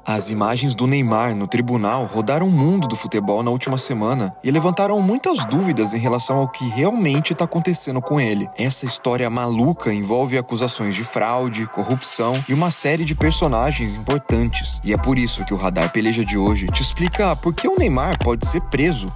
As imagens do Neymar no tribunal rodaram o mundo do futebol na última semana e levantaram muitas dúvidas em relação ao que realmente está acontecendo com ele. Essa história maluca envolve acusações de fraude, corrupção e uma série de personagens importantes. E é por isso que o Radar Peleja de hoje te explica por que o Neymar pode ser preso.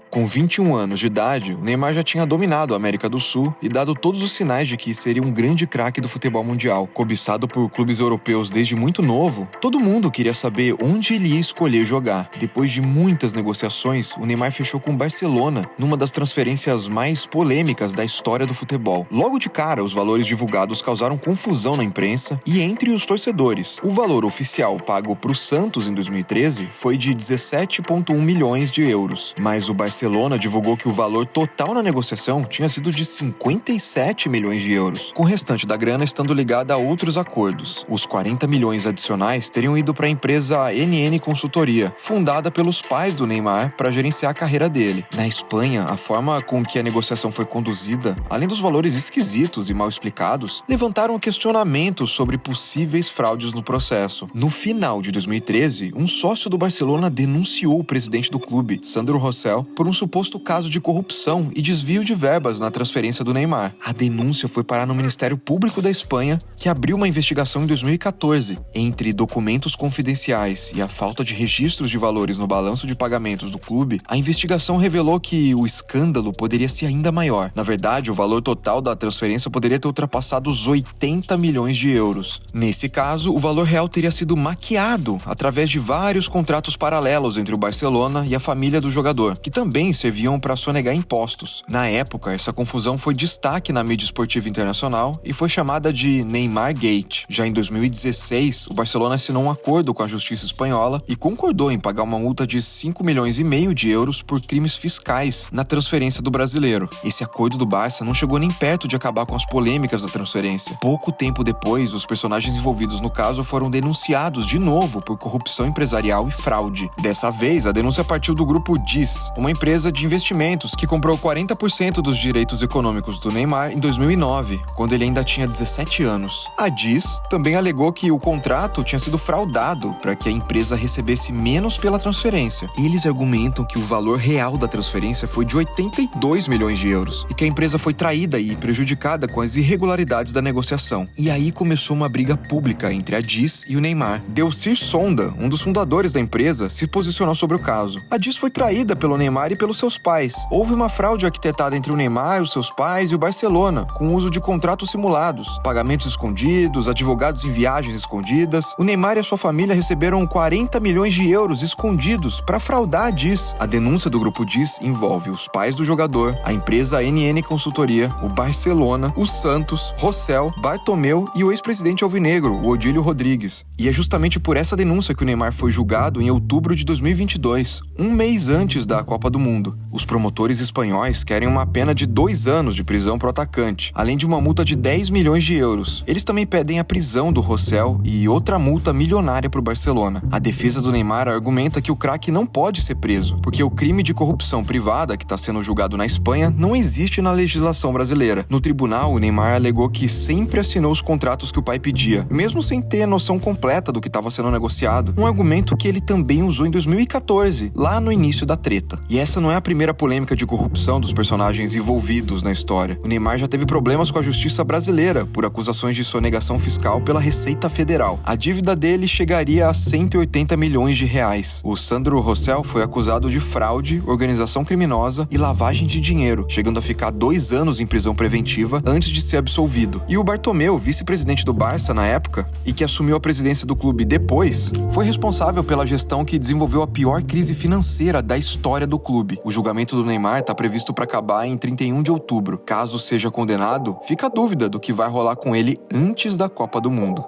Com 21 anos de idade, o Neymar já tinha dominado a América do Sul e dado todos os sinais de que seria um grande craque do futebol mundial. Cobiçado por clubes europeus desde muito novo, todo mundo queria saber onde ele ia escolher jogar. Depois de muitas negociações, o Neymar fechou com o Barcelona, numa das transferências mais polêmicas da história do futebol. Logo de cara, os valores divulgados causaram confusão na imprensa e entre os torcedores. O valor oficial pago para o Santos em 2013 foi de 17,1 milhões de euros, mas o Barcelona divulgou que o valor total na negociação tinha sido de 57 milhões de euros, com o restante da grana estando ligada a outros acordos. Os 40 milhões adicionais teriam ido para a empresa NN Consultoria, fundada pelos pais do Neymar para gerenciar a carreira dele. Na Espanha, a forma com que a negociação foi conduzida, além dos valores esquisitos e mal explicados, levantaram questionamentos sobre possíveis fraudes no processo. No final de 2013, um sócio do Barcelona denunciou o presidente do clube, Sandro Rosell, por um suposto caso de corrupção e desvio de verbas na transferência do Neymar. A denúncia foi parar no Ministério Público da Espanha, que abriu uma investigação em 2014. Entre documentos confidenciais e a falta de registros de valores no balanço de pagamentos do clube, a investigação revelou que o escândalo poderia ser ainda maior. Na verdade, o valor total da transferência poderia ter ultrapassado os 80 milhões de euros. Nesse caso, o valor real teria sido maquiado através de vários contratos paralelos entre o Barcelona e a família do jogador, que também serviam para sonegar impostos. Na época, essa confusão foi destaque na mídia esportiva internacional e foi chamada de Neymar Gate. Já em 2016, o Barcelona assinou um acordo com a justiça espanhola e concordou em pagar uma multa de 5,5 milhões de euros por crimes fiscais na transferência do brasileiro. Esse acordo do Barça não chegou nem perto de acabar com as polêmicas da transferência. Pouco tempo depois, os personagens envolvidos no caso foram denunciados de novo por corrupção empresarial e fraude. Dessa vez, a denúncia partiu do grupo DIS, uma empresa de investimentos que comprou 40% dos direitos econômicos do Neymar em 2009, quando ele ainda tinha 17 anos. A DIS também alegou que o contrato tinha sido fraudado para que a empresa recebesse menos pela transferência. Eles argumentam que o valor real da transferência foi de 82 milhões de euros e que a empresa foi traída e prejudicada com as irregularidades da negociação. E aí começou uma briga pública entre a DIS e o Neymar. Delcir Sonda, um dos fundadores da empresa, se posicionou sobre o caso. A DIS foi traída pelo Neymar e pelos seus pais. Houve uma fraude arquitetada entre o Neymar, os seus pais e o Barcelona, com o uso de contratos simulados, pagamentos escondidos, advogados em viagens escondidas. O Neymar e a sua família receberam 40 milhões de euros escondidos para fraudar a DIS. A denúncia do grupo DIS envolve os pais do jogador, a empresa NN Consultoria, o Barcelona, o Santos, Rosell, Bartomeu e o ex-presidente alvinegro, o Odílio Rodrigues. E é justamente por essa denúncia que o Neymar foi julgado em outubro de 2022, um mês antes da Copa do Mundo. Os promotores espanhóis querem uma pena de 2 anos de prisão para o atacante, além de uma multa de 10 milhões de euros. Eles também pedem a prisão do Rosell e outra multa milionária para o Barcelona. A defesa do Neymar argumenta que o craque não pode ser preso, porque o crime de corrupção privada que está sendo julgado na Espanha não existe na legislação brasileira. No tribunal, o Neymar alegou que sempre assinou os contratos que o pai pedia, mesmo sem ter a noção completa do que estava sendo negociado, um argumento que ele também usou em 2014, lá no início da treta. E essa não é a primeira polêmica de corrupção dos personagens envolvidos na história. O Neymar já teve problemas com a justiça brasileira por acusações de sonegação fiscal pela Receita Federal. A dívida dele chegaria a 180 milhões de reais. O Sandro Rosell foi acusado de fraude, organização criminosa e lavagem de dinheiro, chegando a ficar 2 anos em prisão preventiva antes de ser absolvido. E o Bartomeu, vice-presidente do Barça na época, e que assumiu a presidência do clube depois, foi responsável pela gestão que desenvolveu a pior crise financeira da história do clube. O julgamento do Neymar está previsto para acabar em 31 de outubro. Caso seja condenado, fica a dúvida do que vai rolar com ele antes da Copa do Mundo.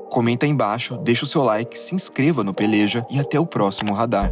Comenta aí embaixo, deixa o seu like, se inscreva no Peleja e até o próximo Radar.